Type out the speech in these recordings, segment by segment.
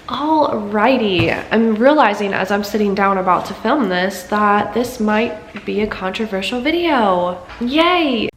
Alrighty, I'm realizing as I'm sitting down about to film this that this might be a controversial video. Yay!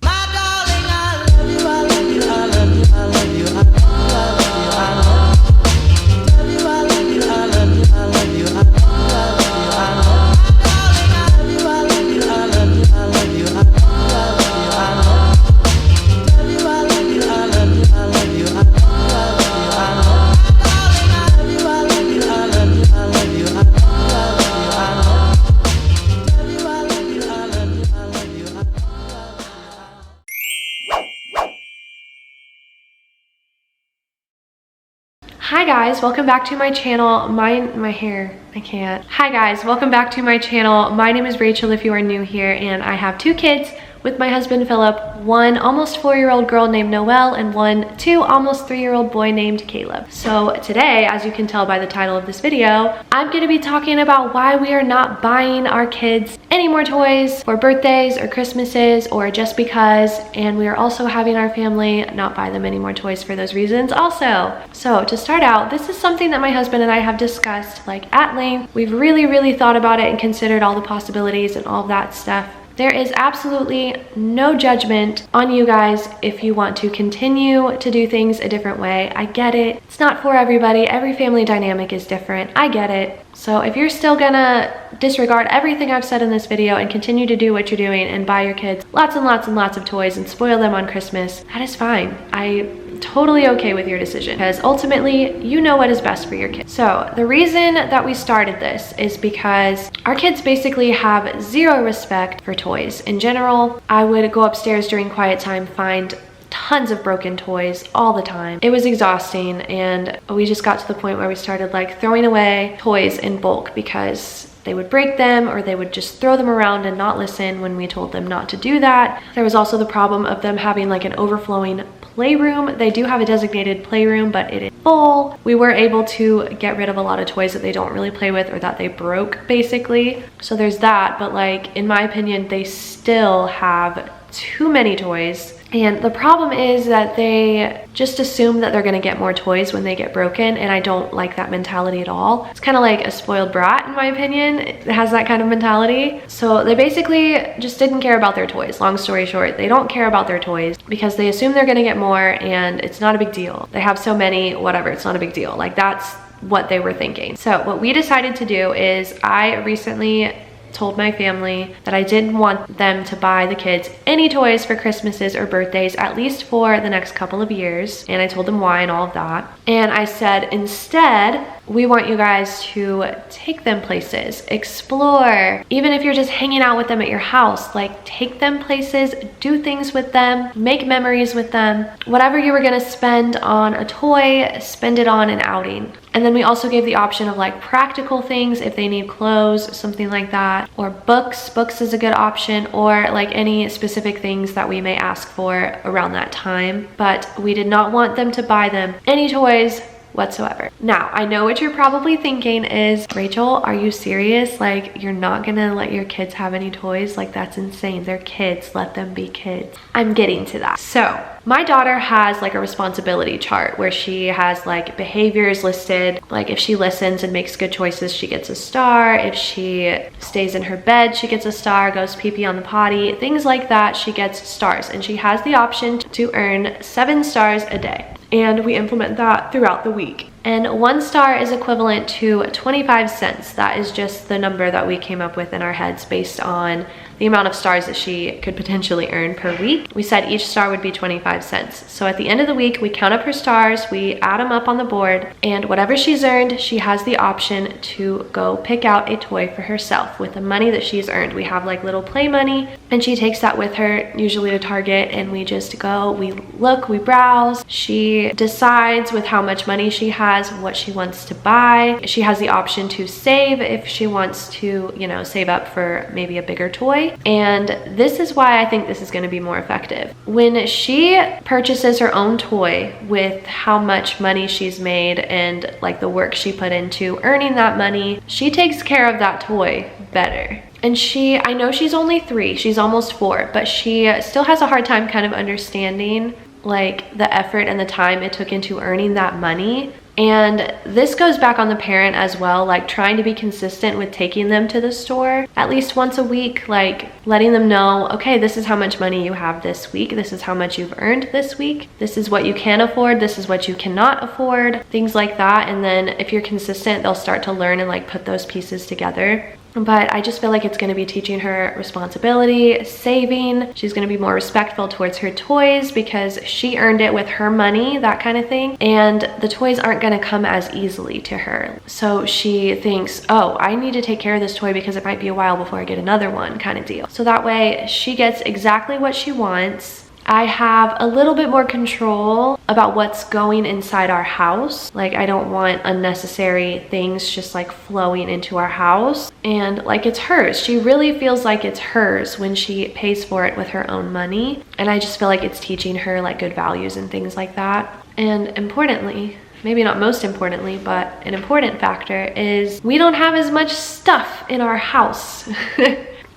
Hi guys, welcome back to my channel. My hair, I can't. Hi guys, welcome back to my channel. My name is Rachel if you are new here, and I have two kids with my husband Phillip, one almost 4-year-old girl named Noelle and two almost 3-year-old boy named Caleb. So today, as you can tell by the title of this video, I'm gonna be talking about why we are not buying our kids any more toys for birthdays or Christmases or just because, and we are also having our family not buy them any more toys for those reasons also. So to start out, this is something that my husband and I have discussed like at length. We've really thought about it and considered all the possibilities and all of that stuff. There is absolutely no judgment on you guys if you want to continue to do things a different way. I get it. It's not for everybody. Every family dynamic is different. I get it. So if you're still gonna disregard everything I've said in this video and continue to do what you're doing and buy your kids lots and lots of toys and spoil them on Christmas, that is fine. I'm totally okay with your decision because ultimately you know what is best for your kids. So the reason that we started this is because our kids basically have zero respect for toys. In general, I would go upstairs during quiet time, find tons of broken toys all the time. It was exhausting, and we just got to the point where we started like throwing away toys in bulk because they would break them or they would just throw them around and not listen when we told them not to do that. There was also the problem of them having like an overflowing playroom. They do have a designated playroom, but it is full. We were able to get rid of a lot of toys that they don't really play with or that they broke basically. So there's that, but like in my opinion, they still have too many toys. And the problem is that they just assume that they're gonna get more toys when they get broken, and I don't like that mentality at all. It's kind of like a spoiled brat in my opinion. It has that kind of mentality. So they basically just didn't care about their toys. Long story short, they don't care about their toys because they assume they're gonna get more and it's not a big deal. They have so many, whatever, it's not a big deal. Like that's what they were thinking. So what we decided to do is I recently told my family that I didn't want them to buy the kids any toys for Christmases or birthdays, at least for the next couple of years. And I told them why and all of that. And I said, instead, we want you guys to take them places, explore. Even if you're just hanging out with them at your house, like take them places, do things with them, make memories with them. Whatever you were gonna spend on a toy, spend it on an outing. And then we also gave the option of like practical things if they need clothes, something like that, or books. Books is a good option, or like any specific things that we may ask for around that time. But we did not want them to buy them any toys whatsoever. Now, I know what you're probably thinking is, Rachel, are you serious? Like, you're not gonna let your kids have any toys? Like, that's insane. They're kids. Let them be kids. I'm getting to that. So, my daughter has like a responsibility chart where she has like behaviors listed. Like if she listens and makes good choices, she gets a star. If she stays in her bed, she gets a star, goes pee-pee on the potty, things like that, she gets stars. And she has the option to earn 7 stars a day. And we implement that throughout the week. And 1 star is equivalent to 25 cents. That is just the number that we came up with in our heads based on the amount of stars that she could potentially earn per week. We said each star would be 25 cents. So at the end of the week, we count up her stars, we add them up on the board, and whatever she's earned, she has the option to go pick out a toy for herself with the money that she's earned. We have like little play money, and she takes that with her, usually to Target, and we just go, we look, we browse. She decides with how much money she has, what she wants to buy. She has the option to save if she wants to, you know, save up for maybe a bigger toy. And this is why I think this is going to be more effective. When she purchases her own toy with how much money she's made and like the work she put into earning that money, she takes care of that toy better. And I know she's only 3, she's almost 4, but she still has a hard time kind of understanding like the effort and the time it took into earning that money. And this goes back on the parent as well, like trying to be consistent with taking them to the store at least once a week, like letting them know, okay, this is how much money you have this week. This is how much you've earned this week. This is what you can afford. This is what you cannot afford, things like that. And then if you're consistent, they'll start to learn and like put those pieces together. But I just feel like it's going to be teaching her responsibility, saving. She's going to be more respectful towards her toys because she earned it with her money, that kind of thing. And the toys aren't going to come as easily to her. So she thinks, oh, I need to take care of this toy because it might be a while before I get another one, kind of deal. So that way she gets exactly what she wants. I have a little bit more control about what's going inside our house. Like, I don't want unnecessary things just like flowing into our house. And like, it's hers. She really feels like it's hers when she pays for it with her own money. And I just feel like it's teaching her like good values and things like that. And importantly, maybe not most importantly, but an important factor is we don't have as much stuff in our house.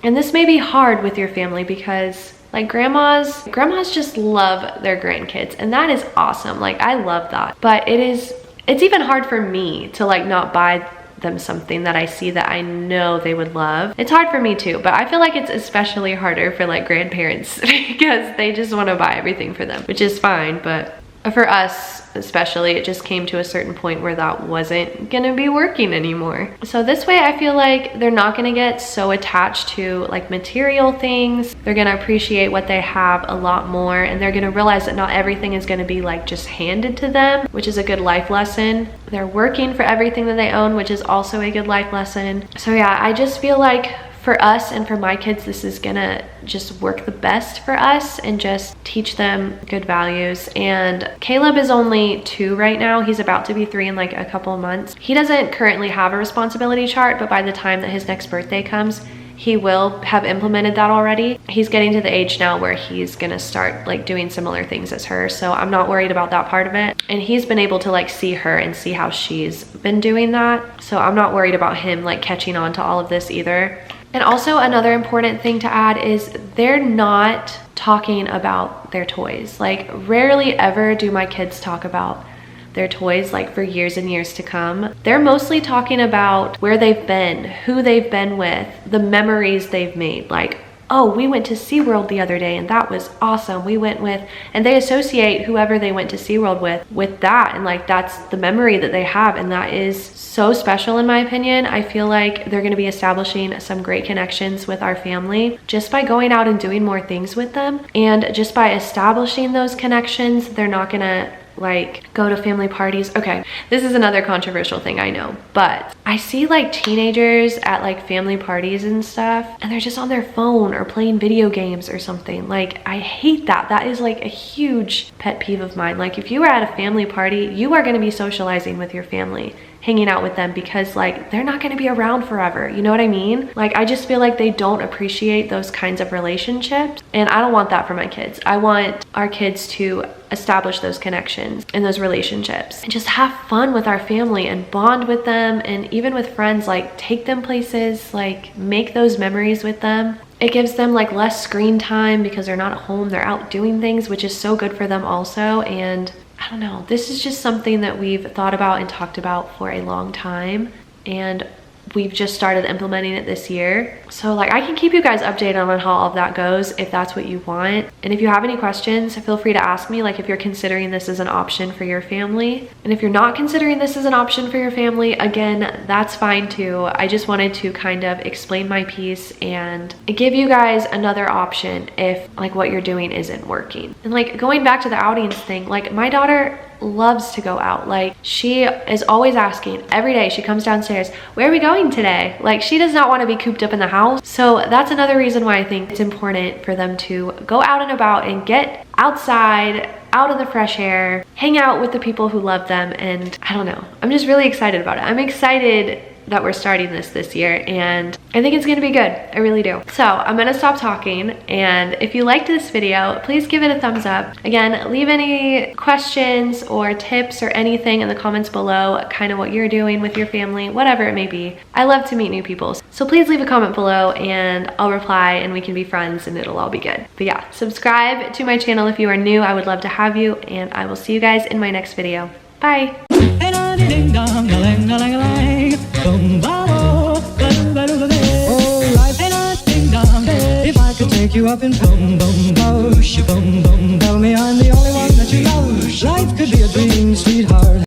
And this may be hard with your family because like grandmas just love their grandkids, and that is awesome. Like, I love that. But it's even hard for me to like not buy them something that I see that I know they would love. It's hard for me too, but I feel like it's especially harder for like grandparents because they just want to buy everything for them, which is fine. But for us especially, it just came to a certain point where that wasn't gonna be working anymore. So this way I feel like they're not gonna get so attached to like material things. They're gonna appreciate what they have a lot more, and they're gonna realize that not everything is gonna be like just handed to them, which is a good life lesson. They're working for everything that they own, which is also a good life lesson. So yeah, I just feel like for us and for my kids, this is gonna just work the best for us and just teach them good values. And Caleb is only 2 right now. He's about to be 3 in like a couple of months. He doesn't currently have a responsibility chart, but by the time that his next birthday comes, he will have implemented that already. He's getting to the age now where he's gonna start like doing similar things as her. So I'm not worried about that part of it. And he's been able to like see her and see how she's been doing that. So I'm not worried about him like catching on to all of this either. And also another important thing to add is they're not talking about their toys. Like, rarely ever do my kids talk about their toys like for years and years to come. They're mostly talking about where they've been, who they've been with, the memories they've made. Like, oh, we went to SeaWorld the other day and that was awesome. We went with, and they associate whoever they went to SeaWorld with that. And like, that's the memory that they have. And that is so special in my opinion. I feel like they're gonna be establishing some great connections with our family just by going out and doing more things with them. And just by establishing those connections, they're not gonna like go to family parties. Okay, this is another controversial thing, I know, but I see like teenagers at like family parties and stuff, and they're just on their phone or playing video games or something. Like, I hate that. That is like a huge pet peeve of mine. Like, if you are at a family party, you are going to be socializing with your family, hanging out with them, because like they're not going to be around forever. You know what I mean? Like, I just feel like they don't appreciate those kinds of relationships, and I don't want that for my kids. I want our kids to establish those connections and those relationships and just have fun with our family and bond with them. And even with friends, like take them places, like make those memories with them. It gives them like less screen time because they're not at home, they're out doing things, which is so good for them also. And I don't know, this is just something that we've thought about and talked about for a long time, and we've just started implementing it this year. So like, I can keep you guys updated on how all of that goes if that's what you want. And if you have any questions, feel free to ask me, like if you're considering this as an option for your family. And if you're not considering this as an option for your family, again, that's fine too. I just wanted to kind of explain my piece and give you guys another option if like what you're doing isn't working. And like, going back to the outings thing, like my daughter loves to go out. Like, she is always asking every day. She comes downstairs, where are we going today? Like, she does not want to be cooped up in the house. So that's another reason why I think it's important for them to go out and about and get outside, out in the fresh air, hang out with the people who love them. And I don't know, I'm just really excited about it. I'm excited that we're starting this year, and I think it's gonna be good. I really do. So I'm gonna stop talking, and if you liked this video, please give it a thumbs up. Again, leave any questions or tips or anything in the comments below, kind of what you're doing with your family, whatever it may be. I love to meet new people, so please leave a comment below and I'll reply and we can be friends and it'll all be good. But yeah, subscribe to my channel if you are new. I would love to have you, and I will see you guys in my next video. Bye. ding dong, a lang, a lang, a lang. Boom, ba, oh, ba, ba, ba, ba. Oh, life ain't a ding dong. If I could take you up and boom, boom, boom, boom, boom, boom, me on